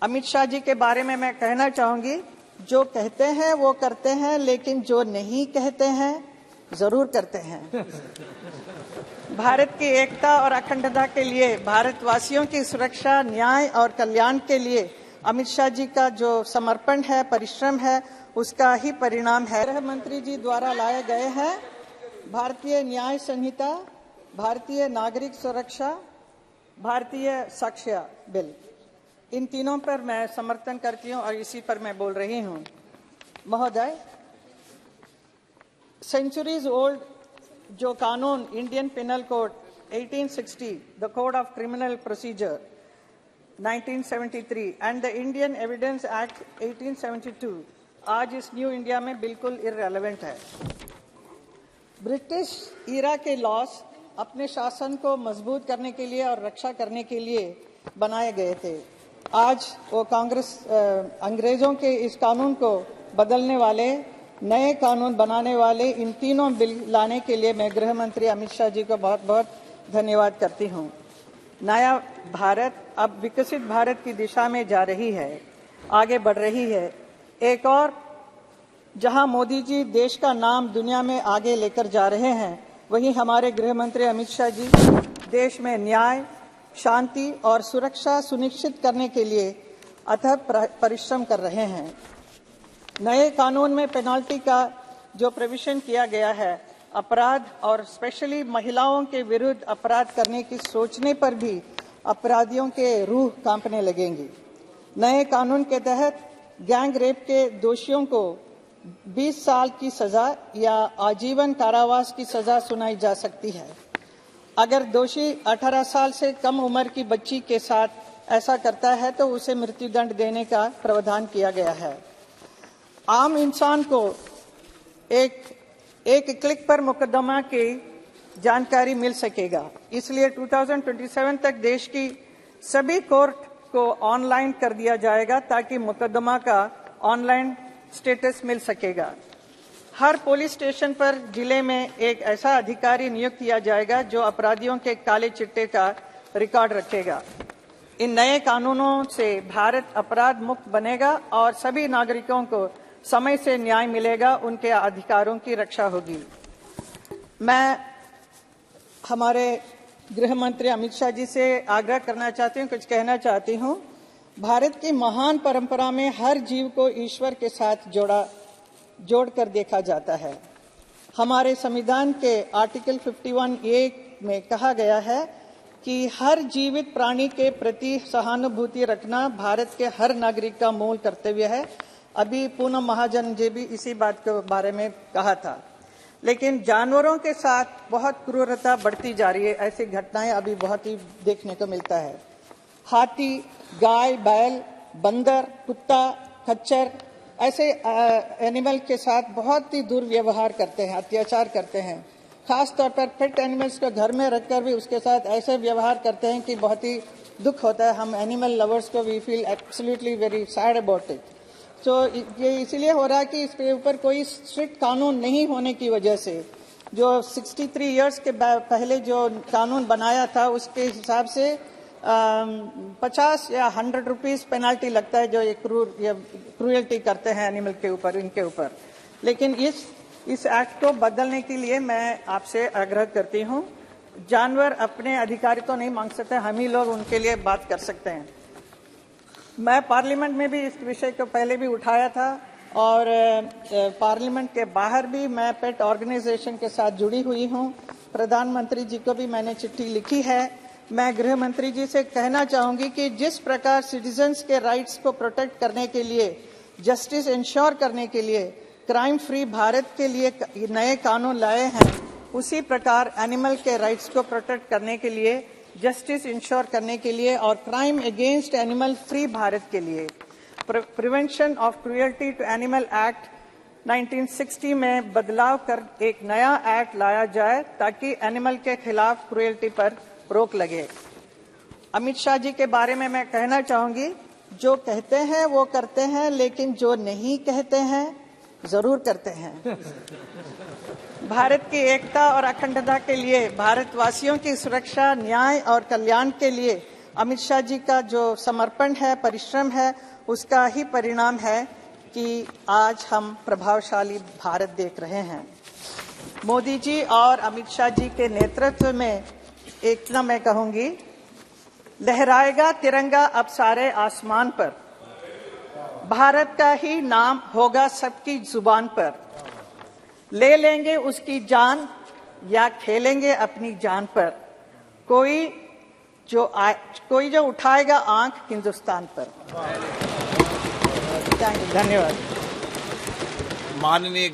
अमित शाह जी के बारे में मैं कहना चाहूंगी, जो कहते हैं वो करते हैं, लेकिन जो नहीं कहते हैं जरूर करते हैं। भारत की एकता और अखंडता के लिए, भारतवासियों की सुरक्षा, न्याय और कल्याण के लिए अमित शाह जी का जो समर्पण है, परिश्रम है, उसका ही परिणाम है। गृह मंत्री जी द्वारा लाए गए हैं भारतीय न्याय संहिता, भारतीय नागरिक सुरक्षा, भारतीय साक्ष्य बिल, इन तीनों पर मैं समर्थन करती हूं और इसी पर मैं बोल रही हूं। महोदय, सेंचुरीज ओल्ड जो कानून Indian penal code 1860, the code of criminal procedure 1973 and the Indian evidence act 1872 आज इस न्यू इंडिया में बिल्कुल इररेलेवेंट है। ब्रिटिश ईरा के लॉस अपने शासन को मजबूत करने के लिए और रक्षा करने के लिए बनाए गए थे। आज वो कांग्रेस अंग्रेजों के इस कानून को बदलने वाले, नए कानून बनाने वाले इन तीनों बिल लाने के लिए मैं गृह मंत्री अमित शाह जी को बहुत बहुत धन्यवाद करती हूं। नया भारत अब विकसित भारत की दिशा में जा रही है, आगे बढ़ रही है। एक और जहां मोदी जी देश का नाम दुनिया में आगे लेकर जा रहे हैं, वहीं हमारे गृह मंत्री अमित शाह जी देश में न्याय, शांति और सुरक्षा सुनिश्चित करने के लिए अथक परिश्रम कर रहे हैं। नए कानून में पेनाल्टी का जो प्रोविजन किया गया है, अपराध और स्पेशली महिलाओं के विरुद्ध अपराध करने की सोचने पर भी अपराधियों के रूह कांपने लगेंगी। नए कानून के तहत गैंग रेप के दोषियों को 20 साल की सजा या आजीवन कारावास की सजा सुनाई जा सकती है। अगर दोषी 18 साल से कम उम्र की बच्ची के साथ ऐसा करता है तो उसे मृत्युदंड देने का प्रावधान किया गया है। आम इंसान को एक क्लिक पर मुकदमा की जानकारी मिल सकेगा। इसलिए 2027 तक देश की सभी कोर्ट को ऑनलाइन कर दिया जाएगा ताकि मुकदमा का ऑनलाइन स्टेटस मिल सकेगा। हर पुलिस स्टेशन पर जिले में एक ऐसा अधिकारी नियुक्त किया जाएगा जो अपराधियों के काले चिट्टे का रिकॉर्ड रखेगा। इन नए कानूनों से भारत अपराध मुक्त बनेगा और सभी नागरिकों को समय से न्याय मिलेगा, उनके अधिकारों की रक्षा होगी। मैं हमारे गृह मंत्री अमित शाह जी से आग्रह करना चाहती हूँ, कुछ कहना चाहती हूँ। भारत की महान परंपरा में हर जीव को ईश्वर के साथ जोड़कर देखा जाता है। हमारे संविधान के आर्टिकल 51A में कहा गया है कि हर जीवित प्राणी के प्रति सहानुभूति रखना भारत के हर नागरिक का मूल कर्तव्य है। अभी पूनम महाजन जी भी इसी बात के बारे में कहा था। लेकिन जानवरों के साथ बहुत क्रूरता बढ़ती जा रही है। ऐसी घटनाएं अभी बहुत ही देखने को मिलता है। हाथी, गाय, बैल, बंदर, कुत्ता, खच्चर ऐसे एनिमल के साथ बहुत ही दुर्व्यवहार करते हैं, अत्याचार करते हैं। खास तौर पर पेट एनिमल्स को घर में रखकर भी उसके साथ ऐसे व्यवहार करते हैं कि बहुत ही दुख होता है। हम एनिमल लवर्स को we feel absolutely very sad about it. तो ये इसलिए हो रहा है कि इसके ऊपर कोई स्ट्रिक्ट कानून नहीं होने की वजह से, जो 63 इयर्स के पहले जो कानून बनाया था उसके हिसाब से 50 या 100 रुपीस पेनाल्टी लगता है जो ये क्रूरल्टी करते हैं एनिमल के ऊपर, इनके ऊपर। लेकिन इस एक्ट को बदलने के लिए मैं आपसे आग्रह करती हूँ। जानवर अपने अधिकार तो नहीं मांग सकते, हम ही लोग उनके लिए बात कर सकते हैं। मैं पार्लियामेंट में भी इस विषय को पहले भी उठाया था और पार्लियामेंट के बाहर भी मैं पेट ऑर्गेनाइजेशन के साथ जुड़ी हुई हूँ। प्रधानमंत्री जी को भी मैंने चिट्ठी लिखी है। मैं गृह मंत्री जी से कहना चाहूंगी कि जिस प्रकार सिटीजन्स के राइट्स को प्रोटेक्ट करने के लिए, जस्टिस इंश्योर करने के लिए क्राइम फ्री भारत के लिए नए कानून लाए हैं, उसी प्रकार एनिमल के राइट्स को प्रोटेक्ट करने के लिए, जस्टिस इंश्योर करने के लिए और crime against animal free Bharat के लिए prevention of cruelty to animal act 1960 में बदलाव कर एक नया एक्ट लाया जाए ताकि एनिमल के खिलाफ क्रूयल्टी पर रोक लगे। अमित शाह जी के बारे में मैं कहना चाहूंगी, जो कहते हैं वो करते हैं, लेकिन जो नहीं कहते हैं जरूर करते हैं। भारत की एकता और अखंडता के लिए, भारतवासियों की सुरक्षा, न्याय और कल्याण के लिए अमित शाह जी का जो समर्पण है, परिश्रम है, उसका ही परिणाम है कि आज हम प्रभावशाली भारत देख रहे हैं। मोदी जी और अमित शाह जी के नेतृत्व में इतना मैं कहूंगी, लहराएगा तिरंगा अब सारे आसमान पर, भारत का ही नाम होगा सबकी जुबान पर, ले लेंगे उसकी जान या खेलेंगे अपनी जान पर, कोई जो उठाएगा आंख हिंदुस्तान पर। धन्यवाद। माननीय